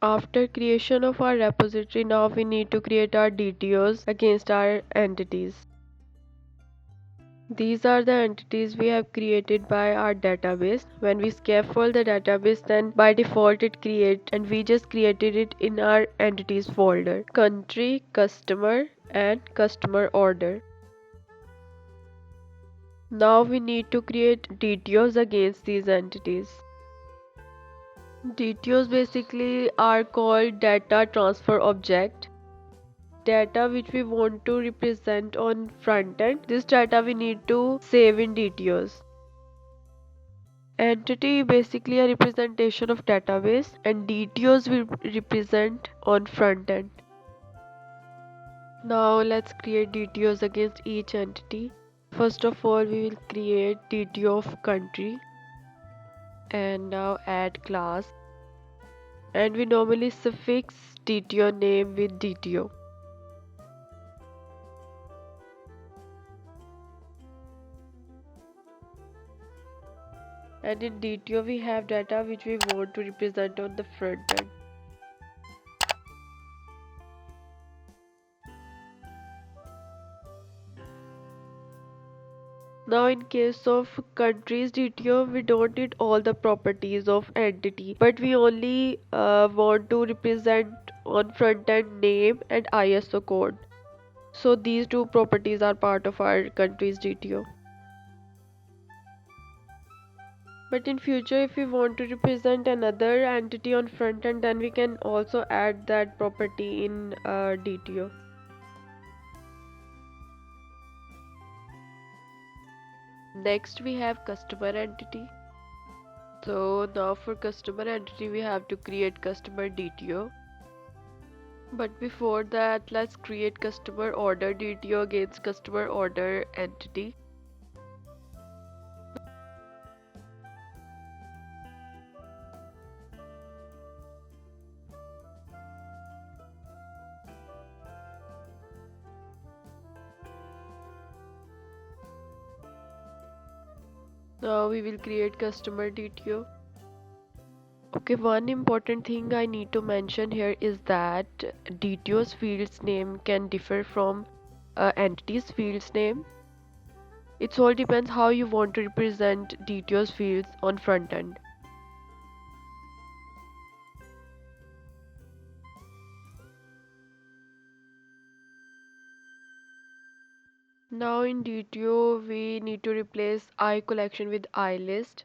After creation of our repository, now we need to create our DTOs against our entities. These are the entities we have created by our database. When we scaffold the database, then by default it creates, and we just created it in our entities folder: country, customer, and customer order. Now we need to create DTOs against these entities. DTOs basically are called data transfer object. Data which we want to represent on front end, this data we need to save in DTOs. Entity basically a representation of database, and DTOs will represent on front end. Now let's create DTOs against each entity. First of all, we will create DTO of country, and now add class, and we normally suffix DTO name with DTO. And in DTO we have data which we want to represent on the front end. Now in case of countries DTO, we don't need all the properties of entity, but we only want to represent on front end name and ISO code. So these two properties are part of our countries DTO. But in future, if we want to represent another entity on front end, then we can also add that property in DTO. Next we have customer entity. So now for customer entity we have to create customer DTO. But before that, let's create customer order DTO against customer order entity. Now we will create customer DTO. Okay, one important thing I need to mention here is that DTO's fields name can differ from entity's fields name. It all depends how you want to represent DTO's fields on front end. Now in DTO we need to replace I collection with I list.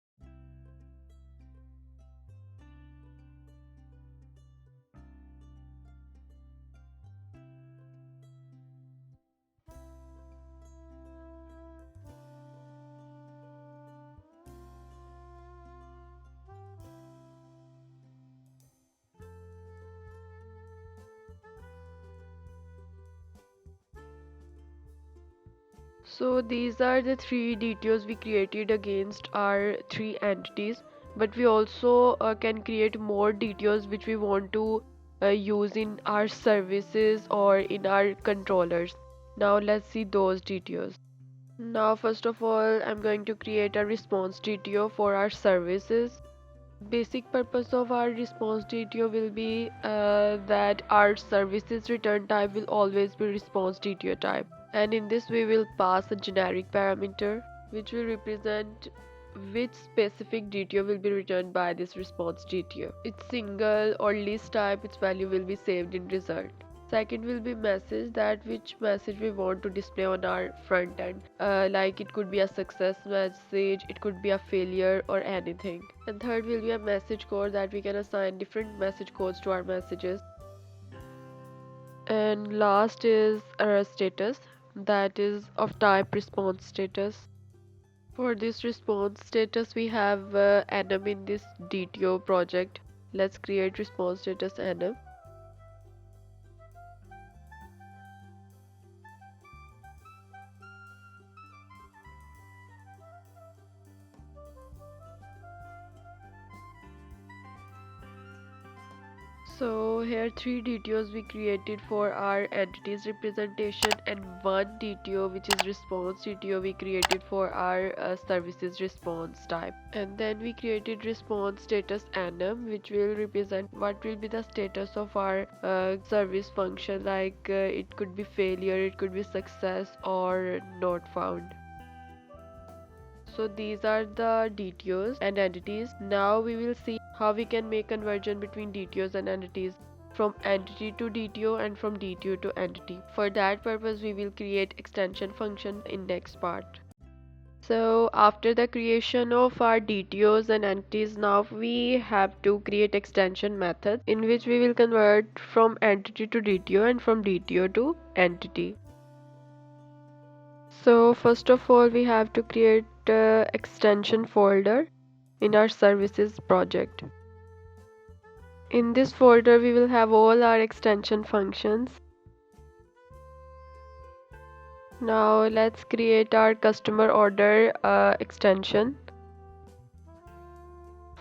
So these are the three DTOs we created against our three entities, but we also can create more DTOs which we want to use in our services or in our controllers. Now let's see those DTOs. Now first of all, I'm going to create a response DTO for our services. Basic purpose of our response DTO will be that our services return type will always be response DTO type, and in this we will pass a generic parameter which will represent which specific DTO will be returned by this response DTO. Its single or list type, its value will be saved in result. Second will be message, that which message we want to display on our front end. Like it could be a success message, it could be a failure or anything. And third will be a message code, that we can assign different message codes to our messages. And last is a status, that is of type response status. For this response status we have enum in this DTO project. Let's create response status enum. So here three DTOs we created for our entities representation and one DTO which is response DTO we created for our services response type. And then we created response status enum which will represent what will be the status of our service function, like it could be failure, it could be success or not found. So these are the DTOs and entities. Now we will see how we can make conversion between DTOs and entities, from entity to DTO and from DTO to entity. For that purpose we will create extension function in next part. So after the creation of our DTOs and entities, now we have to create extension method in which we will convert from entity to DTO and from DTO to entity. So first of all we have to create extension folder in our services project. In this folder we will have all our extension functions. Now let's create our customer order extension,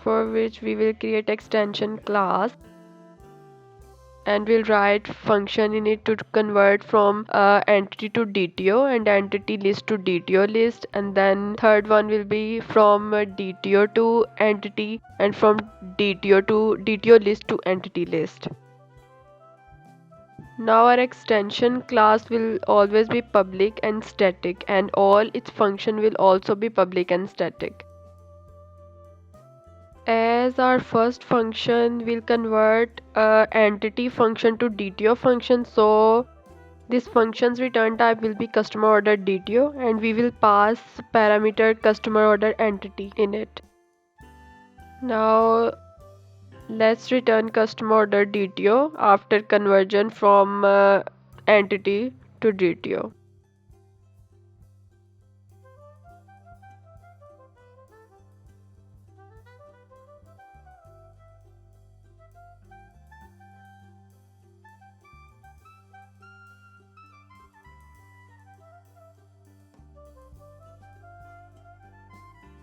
for which we will create extension class and we'll write function in it to convert from entity to DTO and entity list to DTO list, and then third one will be from DTO to entity and from DTO to DTO list to entity list. Now our extension class will always be public and static, and all its function will also be public and static. As our first function will convert entity function to DTO function, so this function's return type will be customer order DTO and we will pass parameter customer order entity in it. Now let's return customer order DTO after conversion from entity to DTO.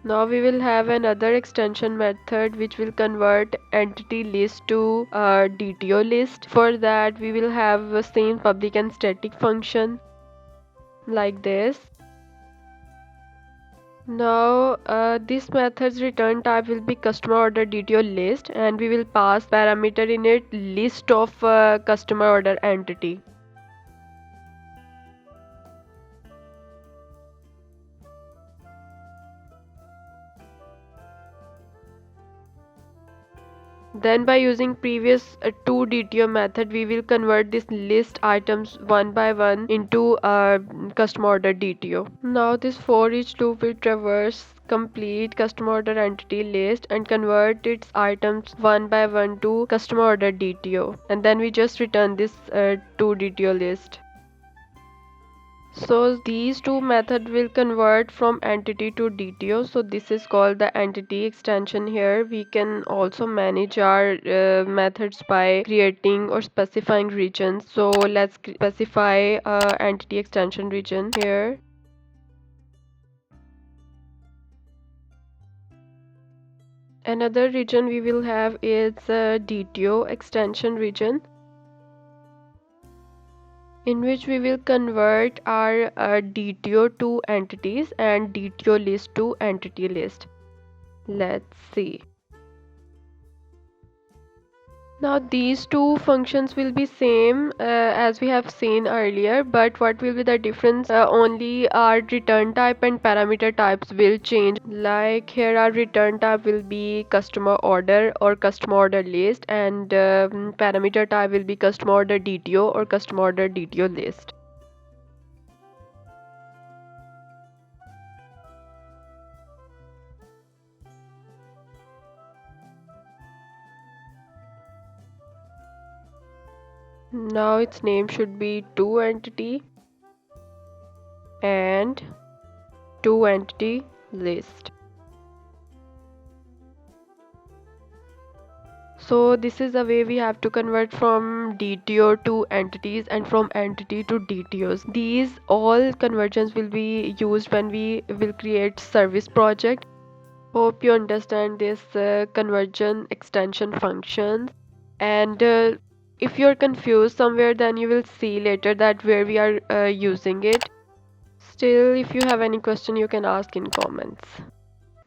Now we will have another extension method which will convert entity list to DTO list. For that we will have the same public and static function like this. Now this method's return type will be customer order DTO list and we will pass parameter in it list of customer order entity. Then by using previous two DTO method, we will convert this list items one by one into custom order DTO. Now this for each loop will traverse complete custom order entity list and convert its items one by one to custom order DTO. And then we just return this to DTO list. So these two methods will convert from entity to DTO. So this is called the entity extension. Here we can also manage our methods by creating or specifying regions. So let's specify entity extension region here. Another region we will have is DTO extension region, in which we will convert our DTO to entities and DTO list to entity list. Let's see. Now these two functions will be same as we have seen earlier, but what will be the difference? Only our return type and parameter types will change. Like here our return type will be customer order or customer order list, and parameter type will be customer order DTO or customer order DTO list. Now its name should be to entity and to entity list. So this is the way we have to convert from DTO to entities and from entity to DTOs. These all conversions will be used when we will create service project. Hope you understand this conversion extension functions. And if you're confused somewhere, then you will see later that where we are using it. Still, if you have any question, you can ask in comments.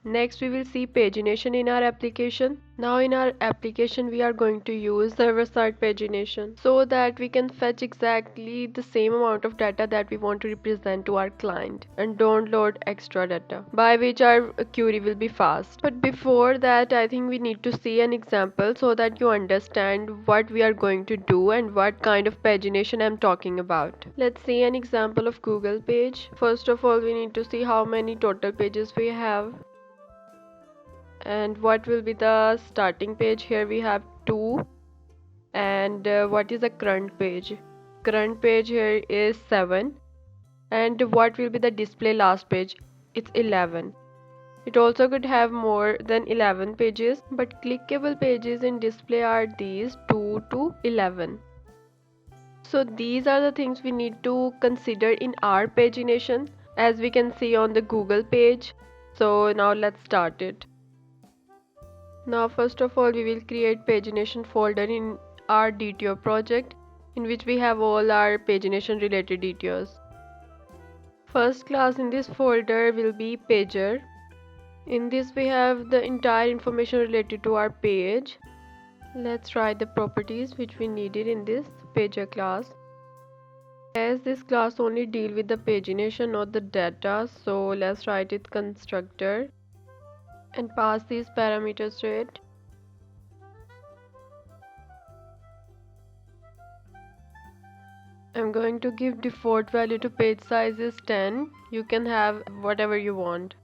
Next, we will see pagination in our application. Now in our application, we are going to use server-side pagination so that we can fetch exactly the same amount of data that we want to represent to our client and don't load extra data, by which our query will be fast. But before that, I think we need to see an example so that you understand what we are going to do and what kind of pagination I'm talking about. Let's see an example of Google page. First of all, we need to see how many total pages we have. And what will be the starting page? Here we have 2. And what is the current page? Current page here is 7. And what will be the display last page? It's 11. It also could have more than 11 pages, but clickable pages in display are these 2 to 11. So these are the things we need to consider in our pagination, as we can see on the Google page. So now let's start it. Now first of all, we will create pagination folder in our DTO project, in which we have all our pagination related DTOs. First class in this folder will be pager. In this we have the entire information related to our page. Let's write the properties which we needed in this pager class. As this class only deal with the pagination, not the data, so let's write it constructor and pass these parameters to it. I'm going to give default value to page size is 10. You can have whatever you want.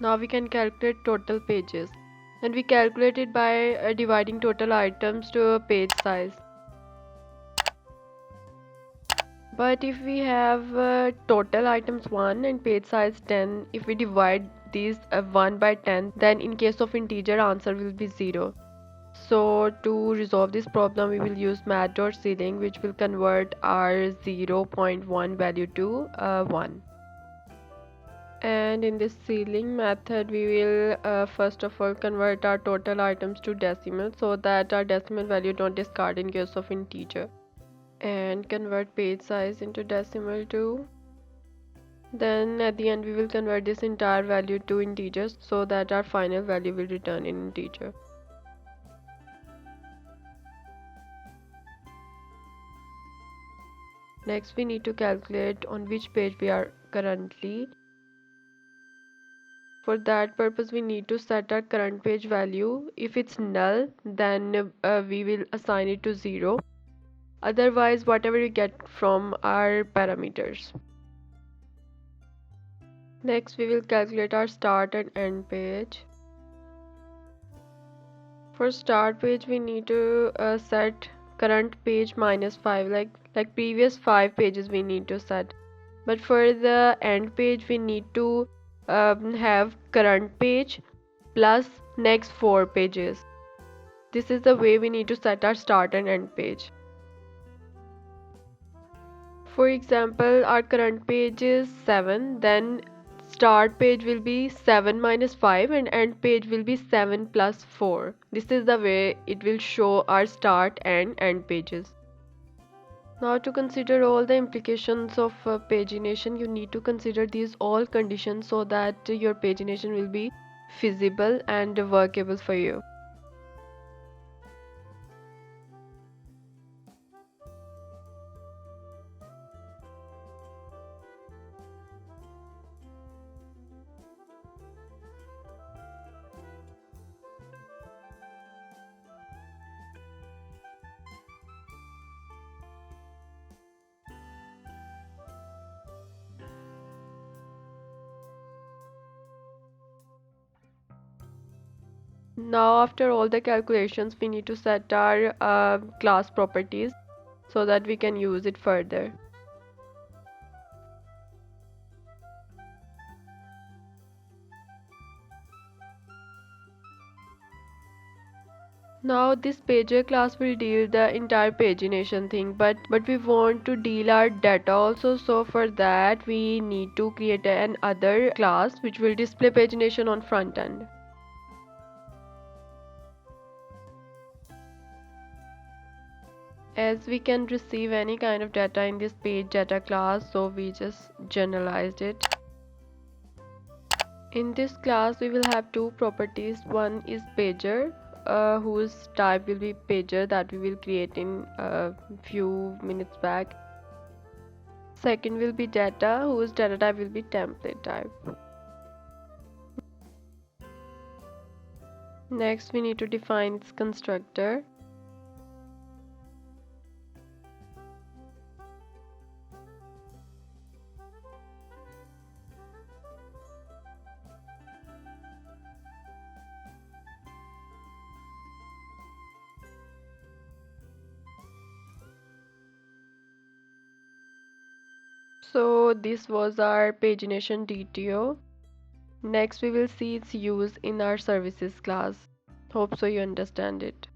Now we can calculate total pages, and we calculate it by dividing total items to a page size. But if we have total items 1 and page size 10, if we divide these 1 by 10, then in case of integer, answer will be 0. So to resolve this problem, we will use math.ceiling, which will convert our 0.1 value to 1. And in this ceiling method, we will first of all convert our total items to decimal so that our decimal value don't discard in case of integer. And convert page size into decimal too. Then at the end, we will convert this entire value to integers so that our final value will return in integer. Next, we need to calculate on which page we are currently. For that purpose, we need to set our current page value. If it's null, then we will assign it to 0. Otherwise, whatever we get from our parameters. Next, we will calculate our start and end page. For start page, we need to set current page minus 5, like previous 5 pages we need to set. But for the end page, we need to have current page plus next 4 pages. This is the way we need to set our start and end page. For example, our current page is 7, then start page will be 7 minus 5 and end page will be 7 plus 4. This is the way it will show our start and end pages. Now to consider all the implications of pagination, you need to consider these all conditions so that your pagination will be feasible and workable for you. Now after all the calculations, we need to set our class properties so that we can use it further. Now this pager class will deal the entire pagination thing, but we want to deal our data also. So for that we need to create an other class which will display pagination on front end. As we can receive any kind of data in this page data class, so we just generalized it. In this class we will have two properties. One is pager, whose type will be pager, that we will create in a few minutes back. Second will be data, whose data type will be template type. Next we need to define its constructor. So this was our pagination DTO. Next we will see its use in our services class. Hope so you understand it.